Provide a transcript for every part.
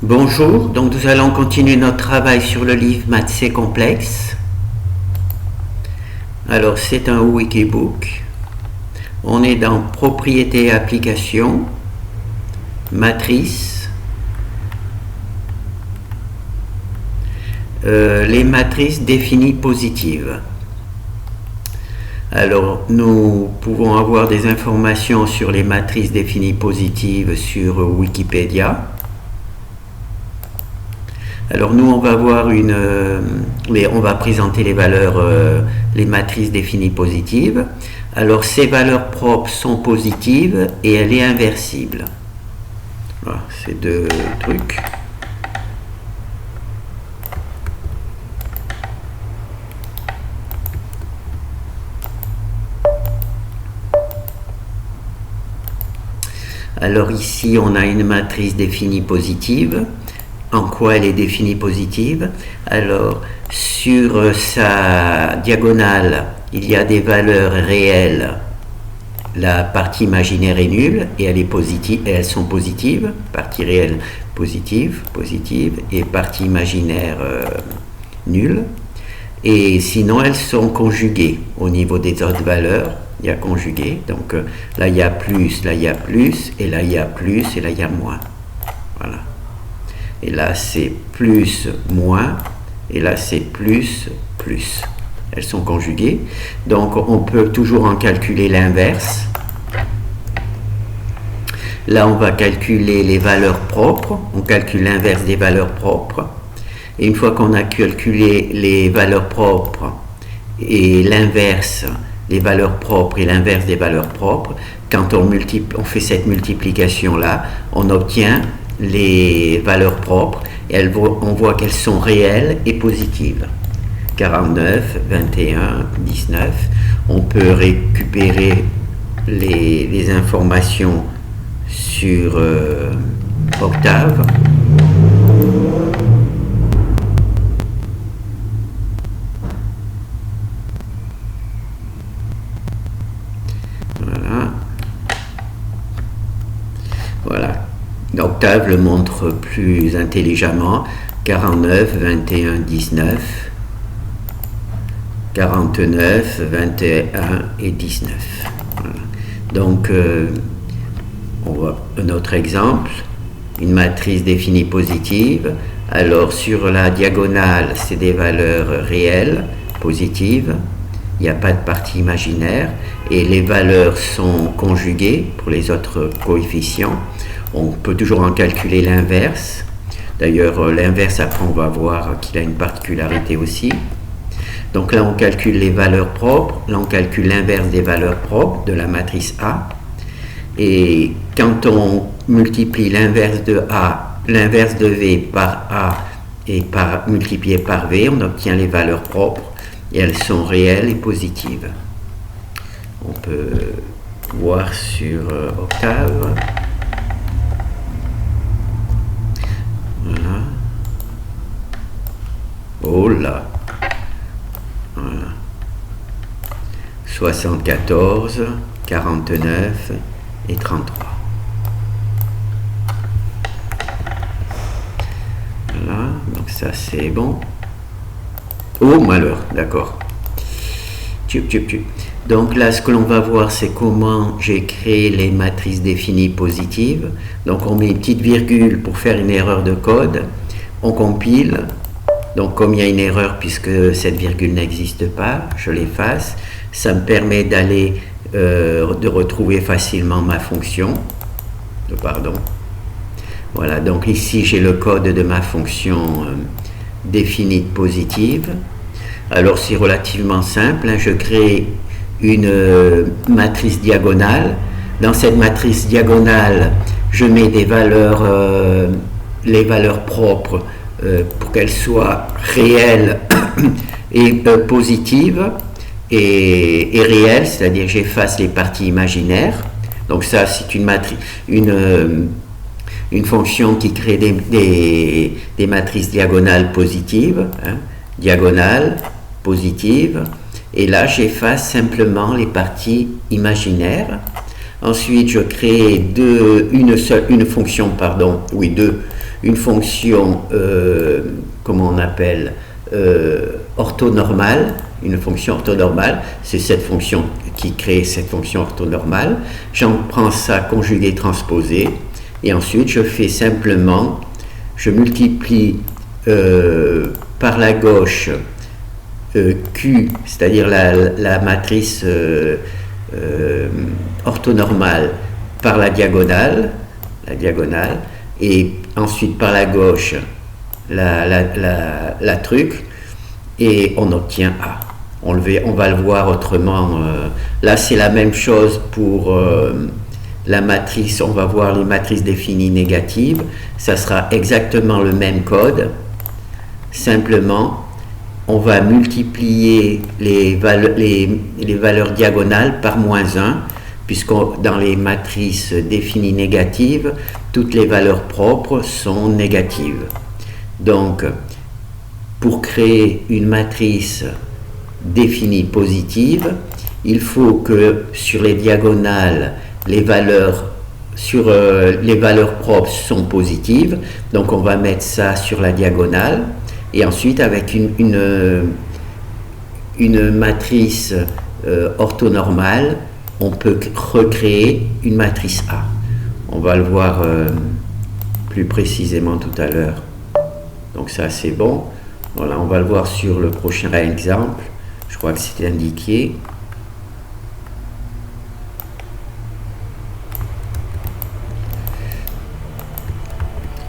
Bonjour, donc nous allons continuer notre travail sur le livre Maths C complexe. Alors c'est un Wikibook. On est dans Propriétés et applications, Matrices, les matrices définies positives. Alors nous pouvons avoir des informations sur les matrices définies positives sur Wikipédia. Alors nous on va voir on va présenter les valeurs, les matrices définies positives. Alors ces valeurs propres sont positives et elle est inversible. Voilà, c'est deux trucs. Alors ici on a une matrice définie positive. En quoi elle est définie positive? Alors, sur sa diagonale, il y a des valeurs réelles. La partie imaginaire est nulle et elle est positive, et elles sont positives. Partie réelle positive, et partie imaginaire nulle. Et sinon, elles sont conjuguées au niveau des autres valeurs. Il y a conjugué, donc là il y a plus, là il y a plus, et là il y a plus, et là il y a moins. Voilà. Et là c'est plus, moins, et là c'est plus, plus. Elles sont conjuguées. Donc on peut toujours en calculer l'inverse. Là on va calculer les valeurs propres. On calcule l'inverse des valeurs propres. Et une fois qu'on a calculé les valeurs propres et l'inverse des valeurs propres et l'inverse des valeurs propres, quand on fait cette multiplication-là, on obtient les valeurs propres et on voit qu'elles sont réelles et positives. 49, 21, 19. On peut récupérer les informations sur Octave. Voilà. Octave le montre plus intelligemment. 49, 21, 19. 49, 21 et 19. Voilà. Donc, on voit un autre exemple. Une matrice définie positive. Alors, sur la diagonale, c'est des valeurs réelles, positives. Il n'y a pas de partie imaginaire. Et les valeurs sont conjuguées pour les autres coefficients. On peut toujours en calculer l'inverse. D'ailleurs, l'inverse, après, on va voir qu'il a une particularité aussi. Donc là, on calcule les valeurs propres. Là, on calcule l'inverse des valeurs propres de la matrice A. Et quand on multiplie l'inverse de A, l'inverse de V par A et multiplié par V, on obtient les valeurs propres. Et elles sont réelles et positives. On peut voir sur Octave. Voilà. Oh là. Voilà. 74, 49 et 33. Voilà. Donc ça c'est bon. Oh malheur, d'accord. Donc là, ce que l'on va voir, c'est comment j'ai créé les matrices définies positives. Donc on met une petite virgule pour faire une erreur de code. On compile. Donc comme il y a une erreur, puisque cette virgule n'existe pas, je l'efface. Ça me permet d'aller, de retrouver facilement ma fonction. Pardon. Voilà, donc ici j'ai le code de ma fonction définie positive. Alors c'est relativement simple, hein. Je crée une matrice diagonale. Dans cette matrice diagonale, je mets des valeurs, les valeurs propres pour qu'elles soient réelles et positives et réelles, c'est-à-dire j'efface les parties imaginaires. Donc ça c'est une fonction qui crée des matrices diagonales positives, hein. Diagonale, positive, et là j'efface simplement les parties imaginaires. Ensuite je crée une fonction, une fonction, comment on appelle, orthonormale. Une fonction orthonormale, c'est cette fonction qui crée cette fonction orthonormale. J'en prends sa conjuguée transposée et ensuite je fais simplement, je multiplie par la gauche Q, c'est-à-dire la matrice orthonormale par la diagonale, et ensuite par la gauche la truc, et on obtient A. On va le voir autrement. Là, c'est la même chose pour la matrice. On va voir les matrices définies négatives. Ça sera exactement le même code. Simplement, on va multiplier les valeurs diagonales par -1, puisque dans les matrices définies négatives, toutes les valeurs propres sont négatives. Donc, pour créer une matrice définie positive, il faut que sur les diagonales, les valeurs propres sont positives. Donc on va mettre ça sur la diagonale. Et ensuite, avec une matrice orthonormale, on peut recréer une matrice A. On va le voir plus précisément tout à l'heure. Donc ça, c'est bon. Voilà, on va le voir sur le prochain exemple. Je crois que c'est indiqué.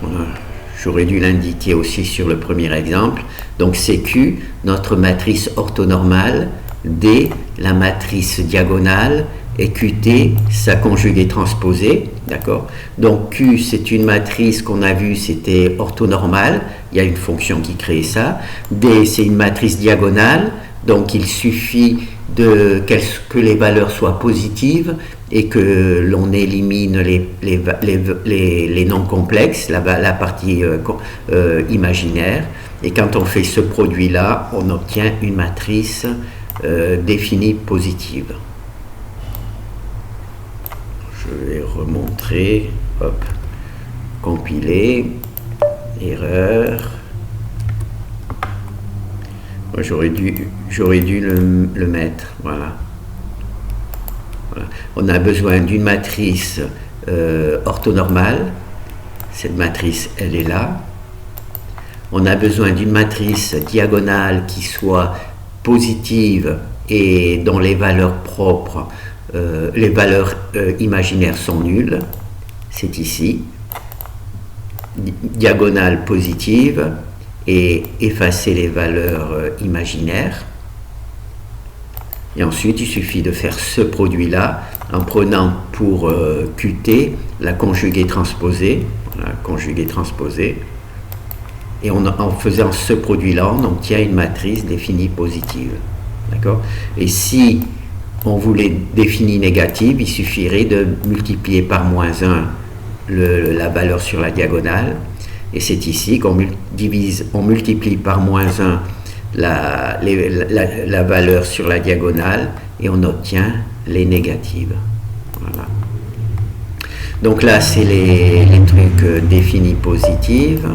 Voilà. J'aurais dû l'indiquer aussi sur le premier exemple. Donc c'est Q, notre matrice orthonormale, D, la matrice diagonale, et QT, sa conjuguée transposée, d'accord? Donc Q, c'est une matrice qu'on a vue, c'était orthonormale, il y a une fonction qui crée ça. D, c'est une matrice diagonale, donc il suffit que les valeurs soient positives et que l'on élimine les non complexes, la partie imaginaire. Et quand on fait ce produit-là, on obtient une matrice définie positive. Je vais remontrer, hop, compiler, erreur. J'aurais dû le mettre, voilà. On a besoin d'une matrice orthonormale. Cette matrice, elle est là. On a besoin d'une matrice diagonale qui soit positive et dont les valeurs propres, les valeurs imaginaires sont nulles. C'est ici. Diagonale positive et effacer les valeurs imaginaires. Et ensuite, il suffit de faire ce produit-là en prenant pour QT la conjuguée transposée. Voilà, conjuguée transposée. Et en faisant ce produit-là, on obtient une matrice définie positive. D'accord? Et si on voulait définie négative, il suffirait de multiplier par -1 la valeur sur la diagonale. Et c'est ici qu'on multiplie par -1 la valeur sur la diagonale et on obtient les négatives. Voilà. Donc là, c'est les trucs définis positives.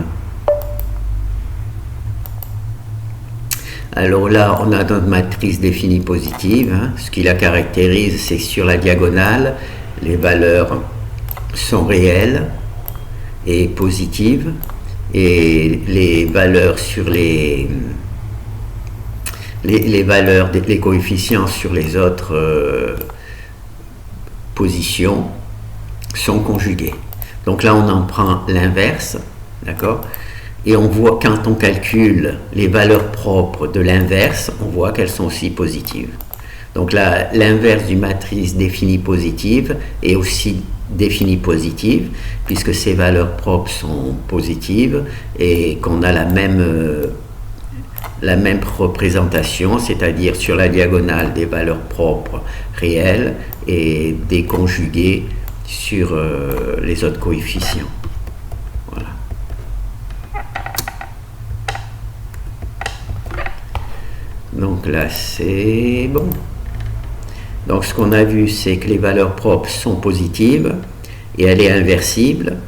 Alors là, on a notre matrice définie positive. Hein. Ce qui la caractérise, c'est que sur la diagonale, les valeurs sont réelles et positives. Et les valeurs sur les valeurs des coefficients sur les autres positions sont conjuguées. Donc là, on en prend l'inverse, d'accord? Et on voit, quand on calcule les valeurs propres de l'inverse, on voit qu'elles sont aussi positives. Donc là, l'inverse d'une matrice définie positive est aussi définie positive, puisque ces valeurs propres sont positives et qu'on a la même représentation, c'est-à-dire sur la diagonale des valeurs propres réelles et des conjuguées sur les autres coefficients. Voilà. Donc là, c'est bon. Donc ce qu'on a vu, c'est que les valeurs propres sont positives et elle est inversible.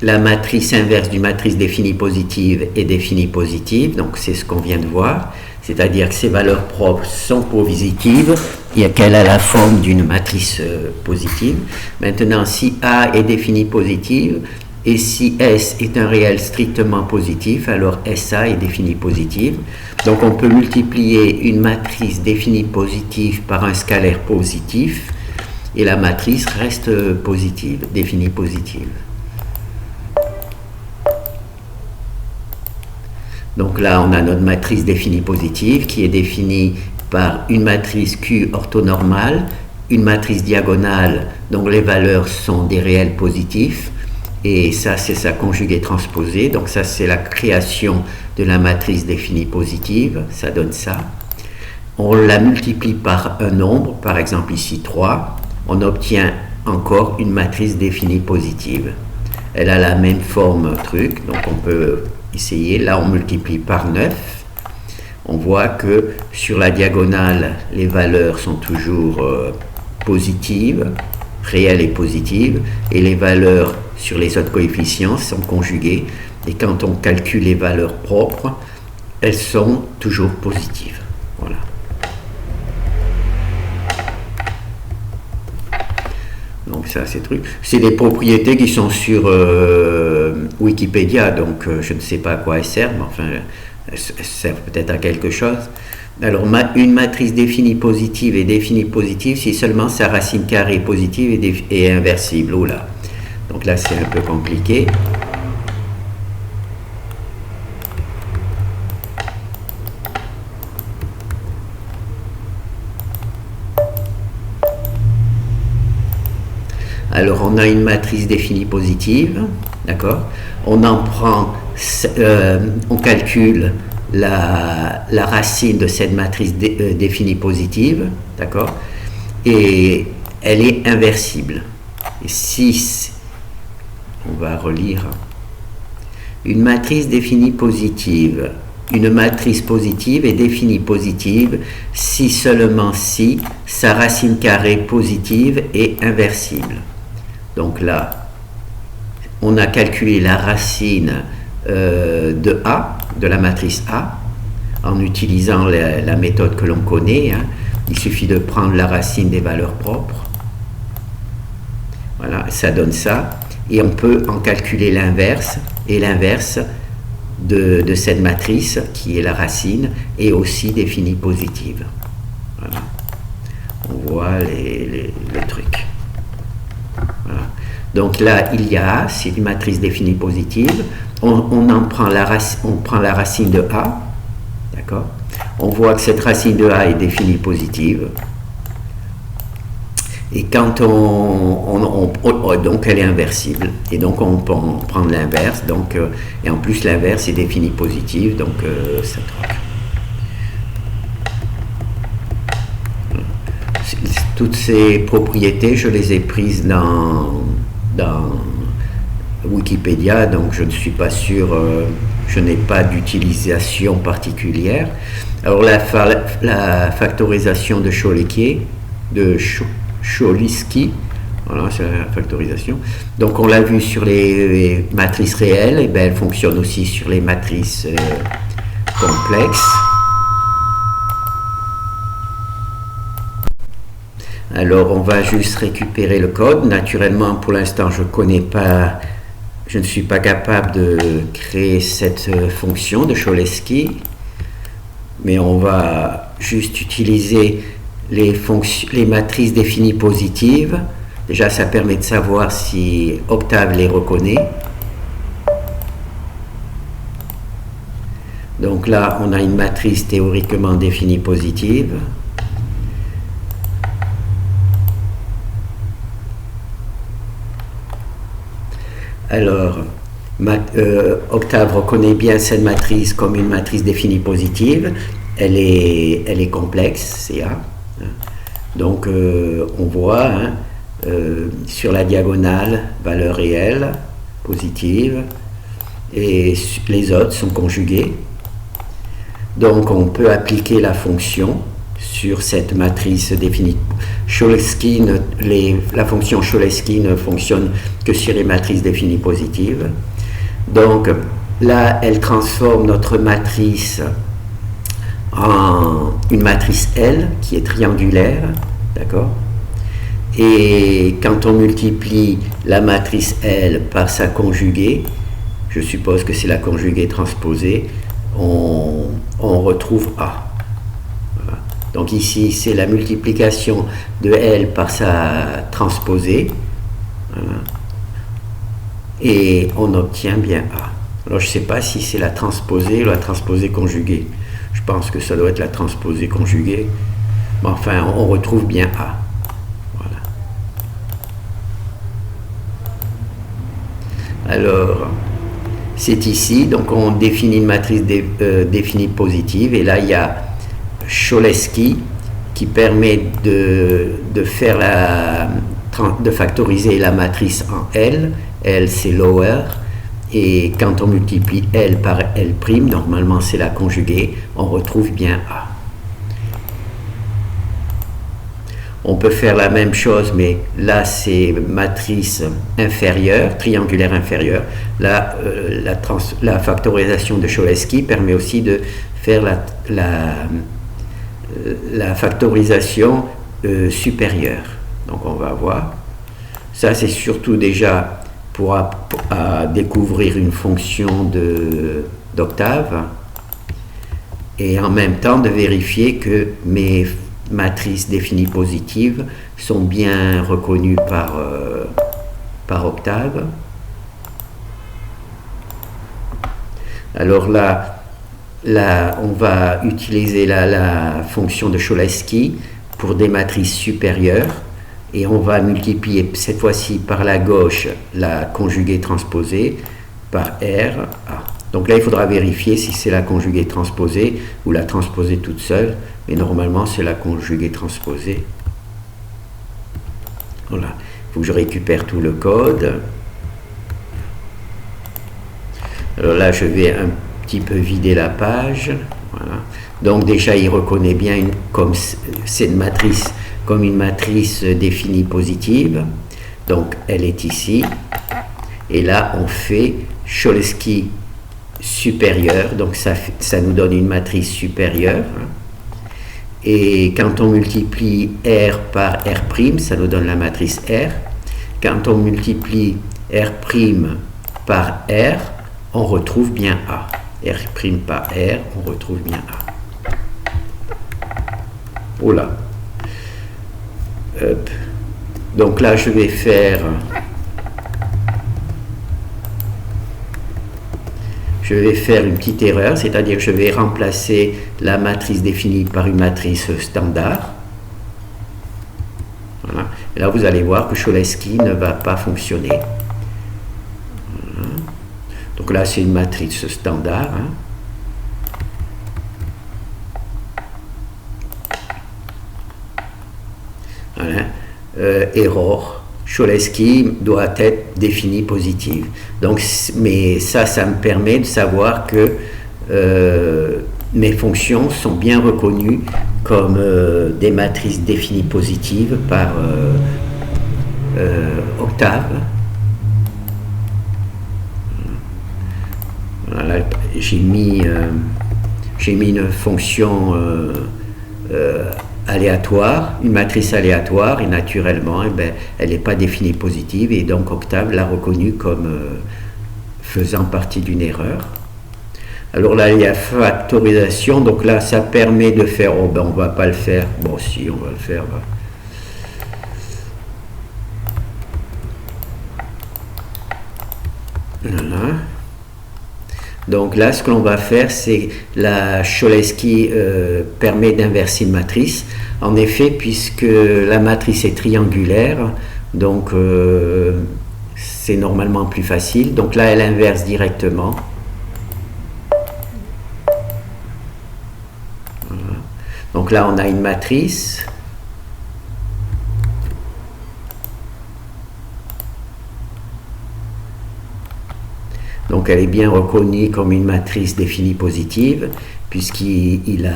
la matrice inverse d'une matrice définie positive est définie positive, donc c'est ce qu'on vient de voir, c'est-à-dire que ses valeurs propres sont positives et qu'elle a la forme d'une matrice positive. Maintenant, si A est définie positive et si S est un réel strictement positif, alors SA est définie positive. Donc on peut multiplier une matrice définie positive par un scalaire positif et la matrice reste positive, définie positive. Donc là, on a notre matrice définie positive qui est définie par une matrice Q orthonormale, une matrice diagonale dont les valeurs sont des réels positifs, et ça, c'est sa conjuguée transposée. Donc ça, c'est la création de la matrice définie positive, ça donne ça. On la multiplie par un nombre, par exemple ici 3, on obtient encore une matrice définie positive. Elle a la même forme truc, donc on peut essayer. Là, on multiplie par 9. On voit que sur la diagonale, les valeurs sont toujours positives, réelles et positives, et les valeurs sur les autres coefficients sont conjuguées. Et quand on calcule les valeurs propres, elles sont toujours positives. Voilà. Donc ça, c'est truc. C'est des propriétés qui sont sur Wikipédia, donc je ne sais pas à quoi elles servent, mais enfin, elles servent peut-être à quelque chose. Alors, une matrice définie positive est définie positive si seulement sa racine carrée positive est inversible. Oh là. Donc là, c'est un peu compliqué. Alors, on a une matrice définie positive, d'accord? On en prend, on calcule la racine de cette matrice définie positive, d'accord? Et elle est inversible. Et si, on va relire, une matrice définie positive, une matrice positive est définie positive si seulement si sa racine carrée positive est inversible. Donc là, on a calculé la racine de A, de la matrice A, en utilisant la méthode que l'on connaît. Hein. Il suffit de prendre la racine des valeurs propres. Voilà, ça donne ça. Et on peut en calculer l'inverse. Et l'inverse de cette matrice, qui est la racine, est aussi définie positive. Voilà. On voit les trucs. Voilà. Donc là, il y a, c'est une matrice définie positive. On prend la racine de A, d'accord? On voit que cette racine de A est définie positive. Et quand donc elle est inversible. Et donc on peut en prendre l'inverse. Et en plus l'inverse est définie positive, donc ça troque. Toutes ces propriétés, je les ai prises dans Wikipédia, donc je ne suis pas sûr, je n'ai pas d'utilisation particulière. Alors la factorisation de Cholesky, voilà, c'est la factorisation. Donc on l'a vu sur les matrices réelles, et bien elle fonctionne aussi sur les matrices complexes. Alors on va juste récupérer le code. Naturellement, pour l'instant, je ne suis pas capable de créer cette fonction de Cholesky, mais on va juste utiliser les matrices définies positives. Déjà, ça permet de savoir si Octave les reconnaît. Donc là, on a une matrice théoriquement définie positive. Alors, Octave reconnaît bien cette matrice comme une matrice définie positive. Elle est complexe, CA. Donc, on voit sur la diagonale, valeur réelle, positive, et les autres sont conjugués. Donc, on peut appliquer la fonction sur cette matrice définie. Cholesky, la fonction Cholesky ne fonctionne que sur les matrices définies positives. Donc là, elle transforme notre matrice en une matrice L qui est triangulaire, d'accord? Et quand on multiplie la matrice L par sa conjuguée, je suppose que c'est la conjuguée transposée, on retrouve A. Voilà. Donc ici, c'est la multiplication de L par sa transposée. Voilà. Et on obtient bien A. Alors je ne sais pas si c'est la transposée ou la transposée conjuguée. Je pense que ça doit être la transposée conjuguée. Mais enfin, on retrouve bien A. Voilà. Alors, c'est ici, donc on définit une matrice définie positive, et là il y a Cholesky qui permet de factoriser la matrice en L. L c'est lower, et quand on multiplie L par L', normalement c'est la conjuguée, on retrouve bien A. On peut faire la même chose, mais là c'est matrice inférieure, triangulaire inférieure. Là, la factorisation de Cholesky permet aussi de faire la factorisation supérieure. Donc on va voir. Ça c'est surtout déjà pour découvrir une fonction d'octave, et en même temps de vérifier que mes matrices définies positives sont bien reconnues par octave. Alors là, on va utiliser la fonction de Cholesky pour des matrices supérieures, et on va multiplier cette fois-ci par la gauche la conjuguée transposée par R. Donc là, il faudra vérifier si c'est la conjuguée transposée ou la transposée toute seule, mais normalement c'est la conjuguée transposée. Voilà, il faut que je récupère tout le code. Alors là, je vais un petit peu vider la page. Voilà. Donc déjà, il reconnaît bien comme cette matrice comme une matrice définie positive. Donc elle est ici. Et là, on fait Cholesky supérieur. Donc ça nous donne une matrice supérieure. Et quand on multiplie R par R', ça nous donne la matrice R. Quand on multiplie R' par R, on retrouve bien A. R' par R, on retrouve bien A. Voilà. Donc là, je vais faire une petite erreur, c'est-à-dire que je vais remplacer la matrice définie par une matrice standard. Voilà. Et là, vous allez voir que Cholesky ne va pas fonctionner. Voilà. Donc là, c'est une matrice standard. Voilà. Error. Cholesky doit être définie positive. Donc, mais ça me permet de savoir que mes fonctions sont bien reconnues comme des matrices définies positives par octave. Voilà, j'ai mis une fonction aléatoire, une matrice aléatoire, et naturellement, elle n'est pas définie positive, et donc Octave l'a reconnue comme faisant partie d'une erreur. Alors là, il y a factorisation, donc là, ça permet de faire, on ne va pas le faire, bon si, on va le faire. Voilà. Donc là, ce que l'on va faire, c'est la Cholesky permet d'inverser une matrice. En effet, puisque la matrice est triangulaire, donc c'est normalement plus facile. Donc là, elle inverse directement. Voilà. Donc là, on a une matrice. Donc elle est bien reconnue comme une matrice définie positive. puisqu'il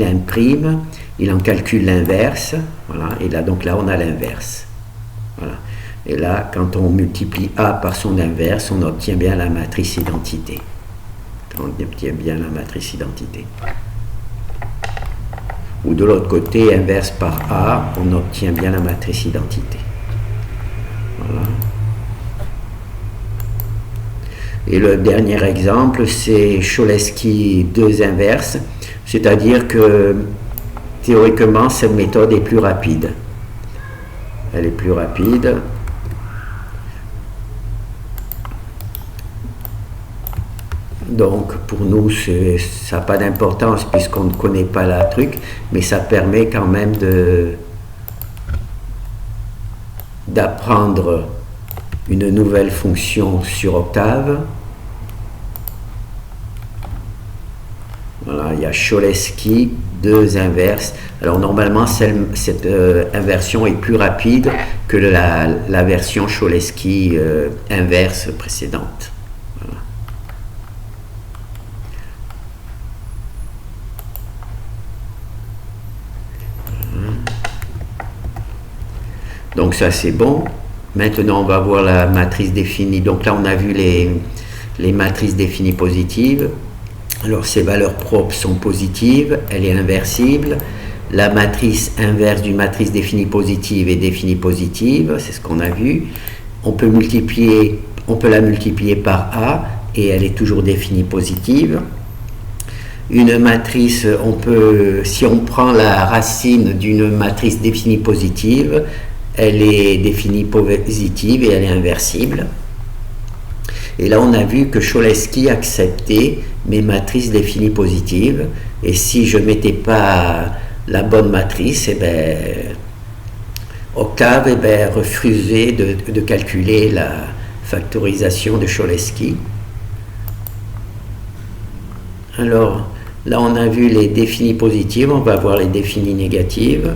imprime, il en calcule l'inverse, voilà, et là, donc là on a l'inverse. Voilà. Et là, quand on multiplie A par son inverse, on obtient bien la matrice identité. On obtient bien la matrice identité. Ou de l'autre côté, inverse par A, on obtient bien la matrice identité. Voilà. Et le dernier exemple, c'est Cholesky 2 inverse, c'est-à-dire que théoriquement, cette méthode est plus rapide. Elle est plus rapide. Donc pour nous, ça n'a pas d'importance puisqu'on ne connaît pas la truc, mais ça permet quand même d'apprendre une nouvelle fonction sur Octave. Voilà, il y a Cholesky 2 inverse. Alors normalement, cette inversion est plus rapide que la version Cholesky inverse précédente. Voilà. Donc ça c'est bon. Maintenant on va voir la matrice définie. Donc là on a vu les matrices définies positives. Alors ces valeurs propres sont positives, elle est inversible. La matrice inverse d'une matrice définie positive est définie positive, c'est ce qu'on a vu. On peut la multiplier par A et elle est toujours définie positive. Une matrice, si on prend la racine d'une matrice définie positive, elle est définie positive et elle est inversible. Et là, on a vu que Cholesky acceptait mes matrices définies positives. Et si je ne mettais pas la bonne matrice, Octave refusait de calculer la factorisation de Cholesky. Alors, là, on a vu les définies positives. On va voir les définies négatives.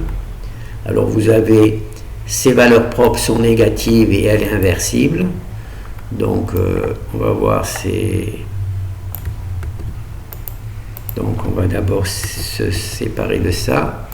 Alors, vous avez ces valeurs propres sont négatives et elle est inversible. Donc on va voir donc on va d'abord se séparer de ça.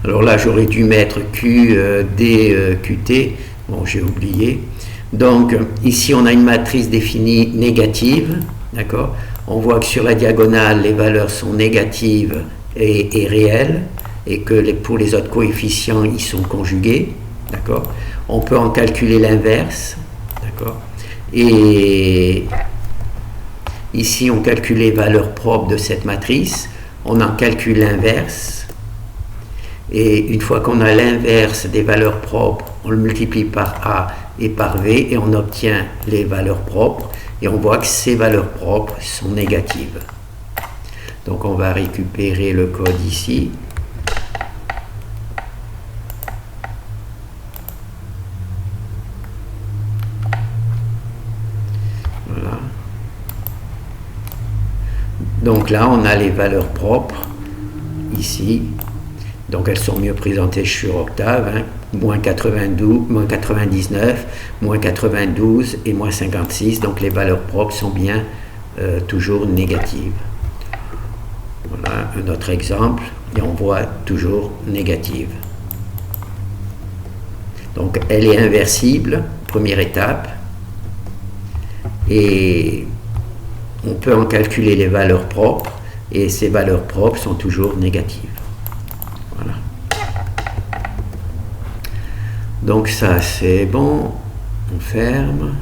Alors là j'aurais dû mettre Q, D, QT. Bon, j'ai oublié. Donc ici on a une matrice définie négative, d'accord. On voit que sur la diagonale les valeurs sont négatives et réelles, et que pour les autres coefficients ils sont conjugués, d'accord. On peut en calculer l'inverse, d'accord. Et ici on calcule les valeurs propres de cette matrice, on en calcule l'inverse, et une fois qu'on a l'inverse des valeurs propres, on le multiplie par A et par V et on obtient les valeurs propres, et on voit que ces valeurs propres sont négatives. Donc on va récupérer le code ici. Voilà. Donc là on a les valeurs propres ici. Donc elles sont mieux présentées sur Octave, hein. Moins 92, moins 99, moins 92 et moins 56. Donc les valeurs propres sont bien toujours négatives. Voilà un autre exemple, et on voit toujours négative. Donc elle est inversible, première étape, et on peut en calculer les valeurs propres, et ces valeurs propres sont toujours négatives. Voilà. Donc ça c'est bon, on ferme.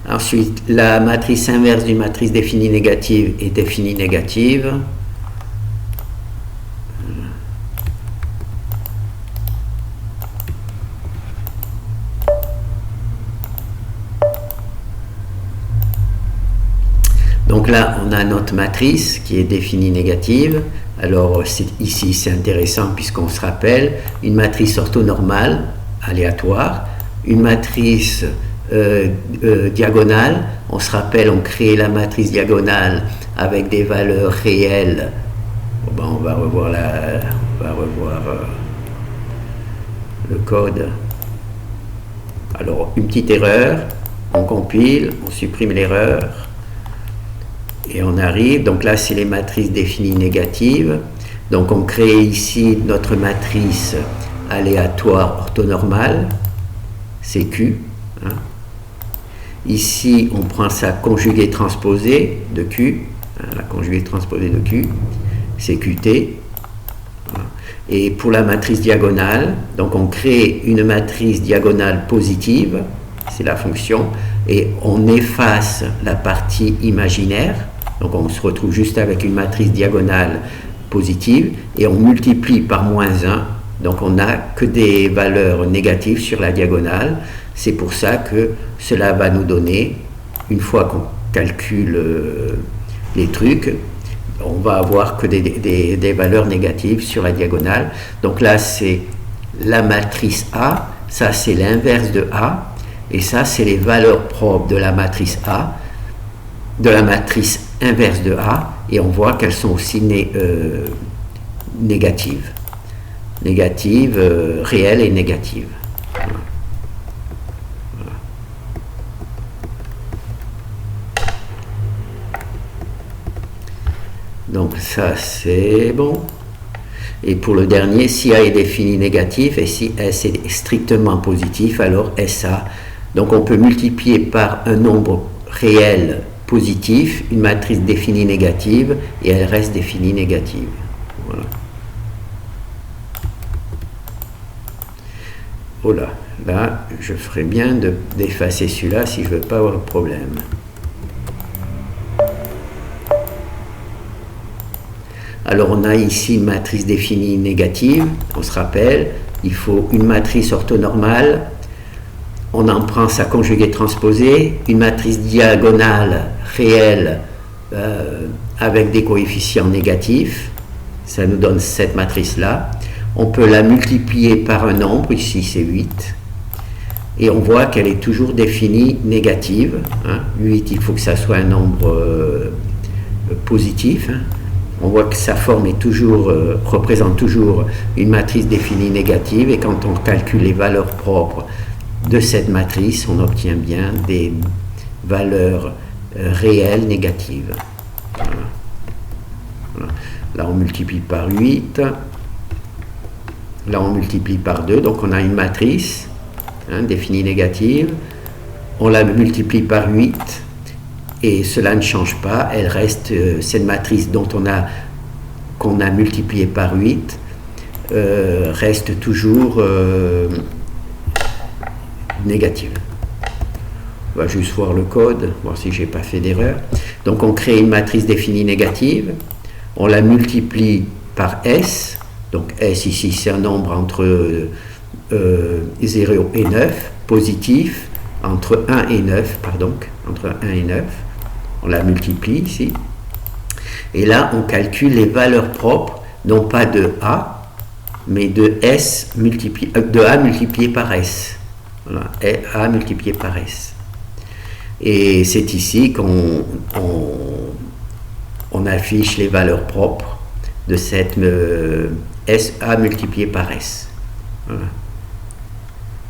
Ensuite, la matrice inverse d'une matrice définie négative est définie négative. Donc là, on a notre matrice qui est définie négative. Alors ici, c'est intéressant puisqu'on se rappelle une matrice orthonormale aléatoire, une matrice diagonale. On se rappelle, on crée la matrice diagonale avec des valeurs réelles. Bon, on va revoir le code. Alors, une petite erreur, on compile, on supprime l'erreur, et on arrive, donc là c'est les matrices définies négatives, donc on crée ici notre matrice aléatoire orthonormale, c'est Q, hein. Ici on prend sa conjuguée transposée de Q, hein, la conjuguée transposée de Q, c'est Qt. Et pour la matrice diagonale, donc on crée une matrice diagonale positive, c'est la fonction, et on efface la partie imaginaire, donc on se retrouve juste avec une matrice diagonale positive, et on multiplie par -1, donc on n'a que des valeurs négatives sur la diagonale. C'est pour ça que cela va nous donner, une fois qu'on calcule les trucs, on va avoir que des valeurs négatives sur la diagonale. Donc là c'est la matrice A, ça c'est l'inverse de A, et ça c'est les valeurs propres de la matrice A, de la matrice inverse de A, et on voit qu'elles sont aussi négatives, réelles et négatives. Voilà. Donc ça c'est bon. Et pour le dernier, si A est défini négatif et si S est strictement positif, alors SA. Donc on peut multiplier par un nombre réel positif une matrice définie négative et elle reste définie négative. Voilà. Voilà. Là, je ferais bien d'effacer celui-là si je ne veux pas avoir de problème. Alors on a ici une matrice définie négative, on se rappelle, il faut une matrice orthonormale, on en prend sa conjuguée transposée, une matrice diagonale réelle avec des coefficients négatifs, ça nous donne cette matrice-là. On peut la multiplier par un nombre, ici c'est 8, et on voit qu'elle est toujours définie négative. Hein. 8, il faut que ça soit un nombre positif. Hein. On voit que sa forme est toujours, représente toujours une matrice définie négative, et quand on calcule les valeurs propres de cette matrice, on obtient bien des valeurs réelles négatives. Voilà. Voilà. Là, on multiplie par 8. Là, on multiplie par 2. Donc, on a une matrice définie négative. On la multiplie par 8. Et cela ne change pas, elle reste, cette matrice qu'on a multipliée par 8 reste toujours négative. On va juste voir le code, voir si je n'ai pas fait d'erreur. Donc on crée une matrice définie négative, on la multiplie par S, donc S ici c'est un nombre entre 0 et 9, positif, entre 1 et 9, pardon, entre 1 et 9. On la multiplie ici. Et là, on calcule les valeurs propres, non pas de A, mais de A multiplié par S. Voilà, A multiplié par S. Et c'est ici qu'on affiche les valeurs propres de cette A multiplié par S. Voilà.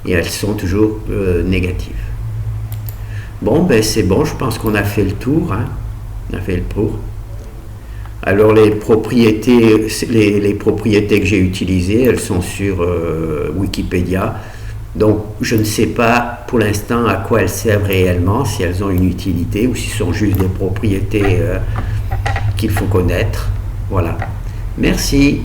Et elles sont toujours négatives. Bon, ben c'est bon, je pense qu'on a fait le tour. Hein. On a fait le tour. Alors les propriétés que j'ai utilisées, elles sont sur Wikipédia. Donc je ne sais pas pour l'instant à quoi elles servent réellement, si elles ont une utilité ou si ce sont juste des propriétés qu'il faut connaître. Voilà. Merci.